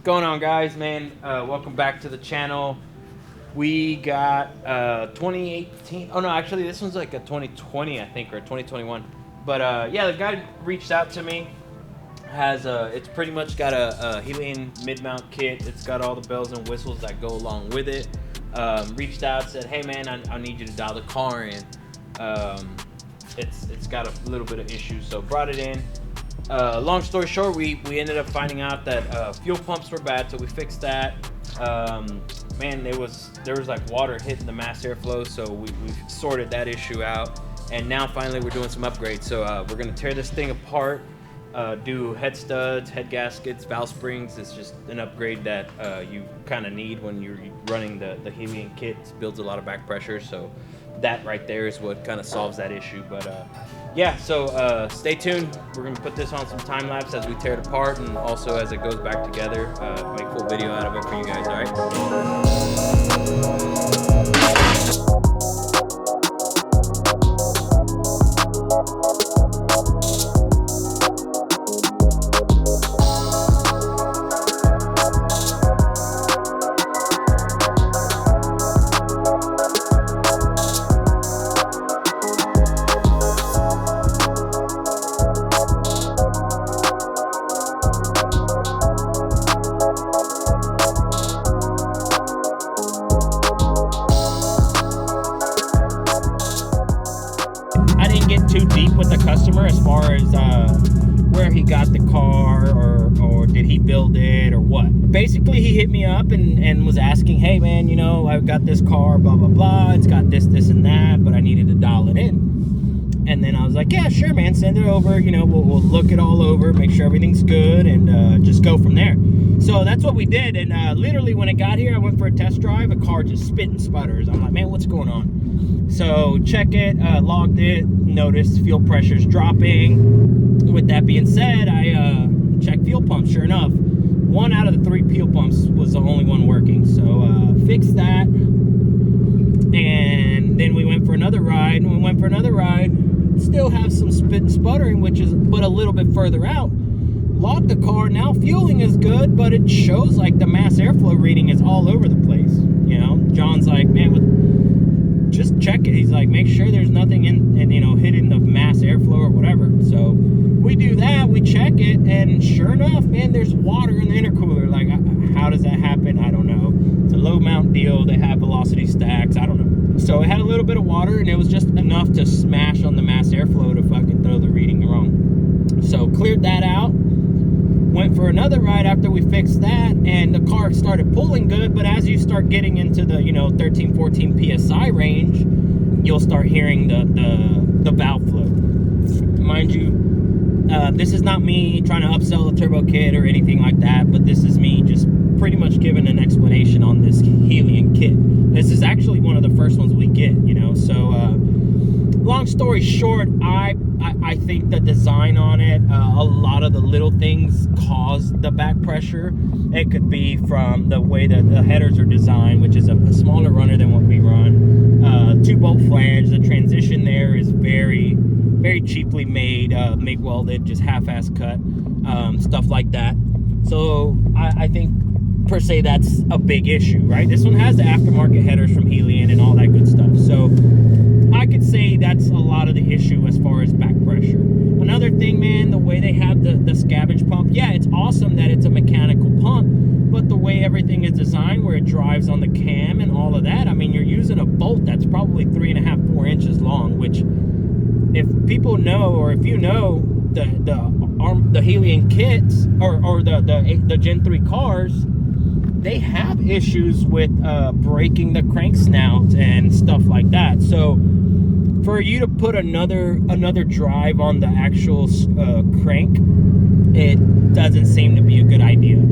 going on, guys, man? Welcome back to the channel. We got 2018. Oh no, actually this one's like a 2020, I think, or 2021. But yeah, the guy reached out to me. Has it's pretty much got a Helian mid-mount kit. It's got all the bells and whistles that go along with it. Reached out, said, hey man, I need you to dial the car in. It's got a little bit of issues, so brought it in. Long story short, we ended up finding out that fuel pumps were bad, so we fixed that. Man, there was like water hitting the mass airflow, so we sorted that issue out, and now finally we're doing some upgrades. So we're gonna tear this thing apart, do head studs, head gaskets, valve springs. It's just an upgrade that you kind of need when you're running the Helian kit. It builds a lot of back pressure, so that right there is what kind of solves that issue. But yeah, so stay tuned. We're gonna put this on some time lapse as we tear it apart, and also as it goes back together, make full video out of it for you guys. All right. Too deep with the customer as far as where he got the car, or did he build it or what. Basically, he hit me up and was asking, hey man, you know, I've got this car, blah blah blah, it's got this and that, but I needed to dial it in. And then I was like, yeah, sure man, send it over, you know, we'll look it all over, make sure everything's good, and just go from there. So that's what we did. And literally when it got here, I went for a test drive. A car just spit and sputters. I'm like, man, what's going on? So check it, logged it, noticed fuel pressure's dropping. With that being said, I checked fuel pumps. Sure enough, 1 out of the 3 fuel pumps was the only one working. So fixed that, and then we went for another ride. Still have some spit and sputtering, which is but a little bit further out. Logged the car. Now fueling is good, but it shows like the mass airflow reading is all over the place. You know, John's like, man, just check it. He's like, make sure there's nothing in you know, hitting the mass airflow or whatever. So we do that, we check it, and sure enough, man, there's water in the intercooler. Like, how does that happen? I don't know. It's a low mount deal. They have velocity stacks. I don't know. So it had a little bit of water, and it was just enough to smash on the mass airflow to fucking throw the reading wrong. So cleared that out. Went for another ride after we fixed that, and the car started pulling good. But as you start getting into the, you know, 13, 14 PSI range, you'll start hearing the valve flow. Mind you, this is not me trying to upsell the turbo kit or anything like that, but this is me just pretty much giving an explanation on this Helian kit. This is actually one of the first ones we get, you know. So long story short, I think the design on it, a lot of the little things cause the back pressure. It could be from the way that the headers are designed, which is a smaller runner than what we run. 2-bolt flange. The transition there is very, very cheaply made, MIG welded, just half-ass cut, stuff like that. So I think per se that's a big issue, right? This one has the aftermarket headers from Helian and all that good stuff. So I could say that's a lot of the issue as far as back pressure. Another thing, man, the way they have the scavenge pump, yeah, it's awesome that it's a mechanical pump, but the way everything is designed, where it drives on the cam and all of that, I mean, you're using a bolt that's probably 3.5, 4 inches long, which if people know, or if you know the Helian kits or the Gen 3 cars, they have issues with breaking the crank snout and stuff like that. So for you to put another drive on the actual crank, it doesn't seem to be a good idea.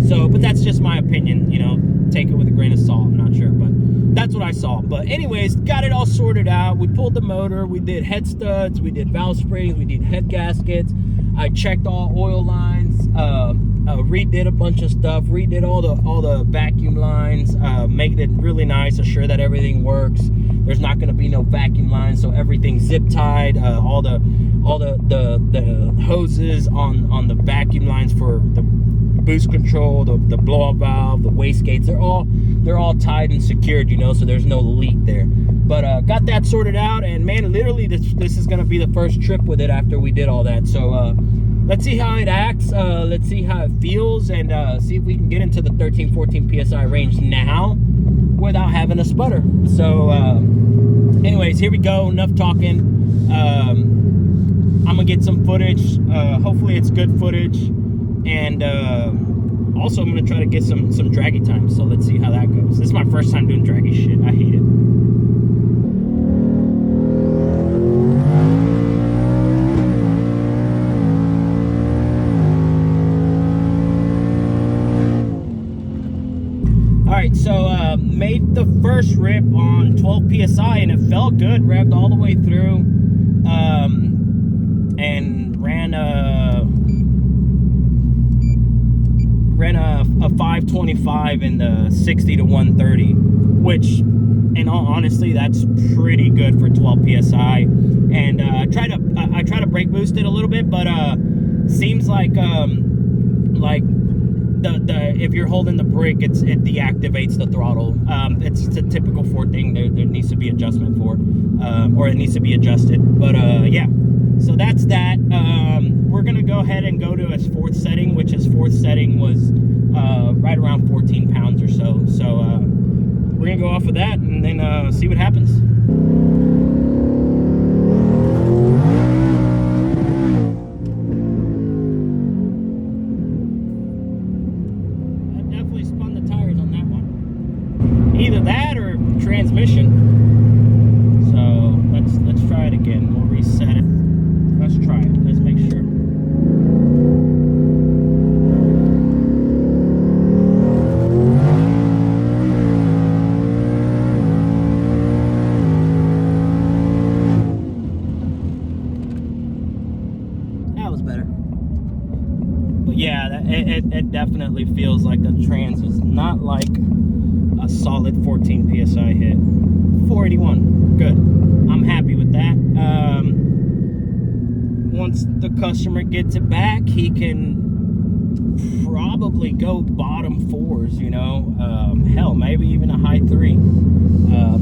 So, but that's just my opinion, you know, take it with a grain of salt. I'm not sure, but that's what I saw. But anyways, got it all sorted out. We pulled the motor, we did head studs, we did valve springs, we did head gaskets. I checked all oil lines, redid a bunch of stuff, redid all the vacuum lines, made it really nice, assure that everything works. There's not going to be no vacuum lines, so everything's zip tied. All the hoses on the vacuum lines for the boost control, the blow-off valve, the wastegates, they're all tied and secured, you know, so there's no leak there. But got that sorted out, and man, literally this is gonna be the first trip with it after we did all that. So let's see how it acts, let's see how it feels, and see if we can get into the 13-14 psi range now without having a sputter. So anyways, here we go, enough talking. I'm gonna get some footage, hopefully it's good footage, and also I'm gonna try to get some draggy time, so let's see how that goes. This is my first time doing draggy shit. I hate it. Alright, so made the first rip on 12 psi, and it felt good, revved all the way through, and ran a 525 in the 60 to 130, which in all honesty, that's pretty good for 12 psi. And I try to brake boost it a little bit, but seems like if you're holding the brake, it deactivates the throttle. It's a typical Ford thing. There needs to be adjustment for, or it needs to be adjusted. But yeah, so that's that. We're gonna go ahead and go to its fourth setting, which his fourth setting was right around 14 pounds or so. So we're gonna go off of that and then see what happens. Either that or transmission. So let's try it again. We'll reset it. Let's try it. Let's make sure. That was better. But yeah, it definitely feels like the trans is not like a solid 14 psi hit. 481, good. I'm happy with that. Once the customer gets it back, he can probably go bottom fours, you know. Hell, maybe even a high 3.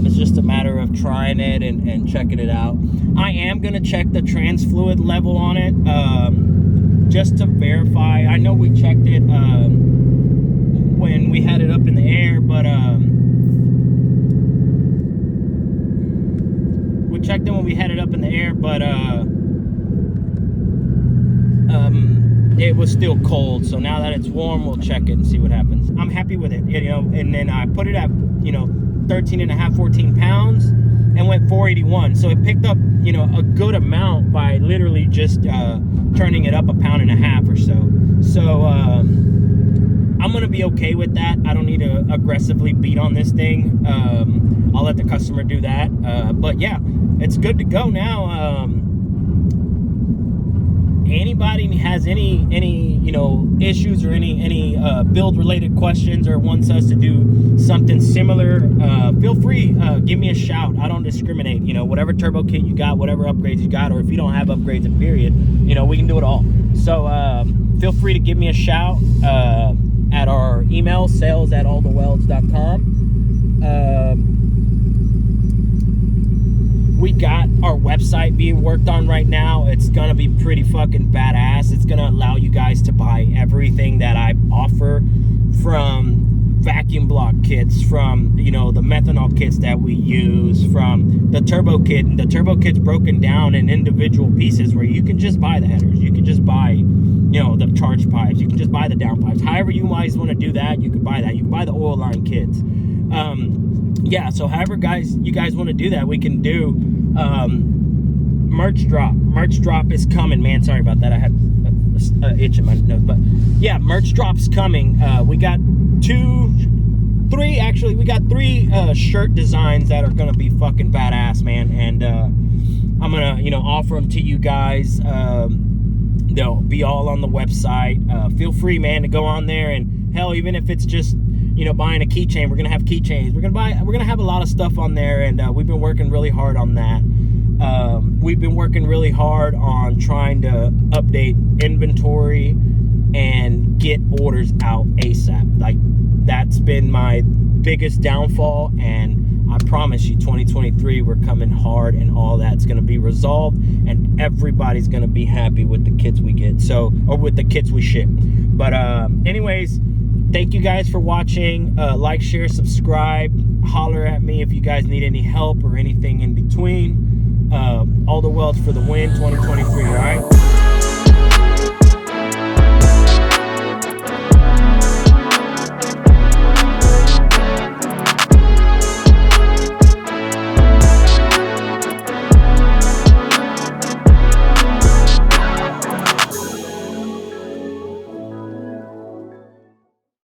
It's just a matter of trying it and checking it out. I am gonna check the trans fluid level on it, just to verify. I know we checked it when we had it up in the air, but we checked it when we had it up in the air, but it was still cold. So now that it's warm, we'll check it and see what happens. I'm happy with it, you know. And then I put it at, you know, 13 and a half, 14 pounds, and went 481. So it picked up, you know, a good amount by literally just turning it up 1.5 pounds or so. So I'm gonna be okay with that. I don't need to aggressively beat on this thing. I'll let the customer do that. But yeah, it's good to go now. Anybody has any you know, issues or any build related questions, or wants us to do something similar, feel free, give me a shout. I don't discriminate, you know, whatever turbo kit you got, whatever upgrades you got, or if you don't have upgrades in period, you know, we can do it all. So feel free to give me a shout at our email, sales@aldowelds.com. We got our website being worked on right now. It's gonna be pretty fucking badass. It's gonna allow you guys to buy everything that I offer, from vacuum block kits, from, you know, the methanol kits that we use, from the turbo kit. And the turbo kit's broken down in individual pieces where you can just buy the headers, you can just buy, you know, the charge pipes, you can just buy the down pipes. However you guys want to do that, you can buy that. You can buy the oil line kits. Yeah, so however you guys want to do that, we can do. Merch drop is coming, man. Sorry about that, I had an itch in my nose. But yeah, merch drop's coming. We got we got three shirt designs that are gonna be fucking badass, man. And I'm gonna, you know, offer them to you guys. They'll be all on the website. Feel free, man, to go on there, and hell, even if it's just, you know, buying a keychain, we're gonna have keychains. We're gonna have a lot of stuff on there, and we've been working really hard on that. We've been working really hard on trying to update inventory and get orders out ASAP. Like, that's been my biggest downfall, and I promise you 2023 we're coming hard, and all that's going to be resolved, and everybody's going to be happy with the kits we get, or with the kits we ship. But anyways, thank you guys for watching. Like, share, subscribe, holler at me if you guys need any help or anything in between. Aldowelds for the win 2023, all right?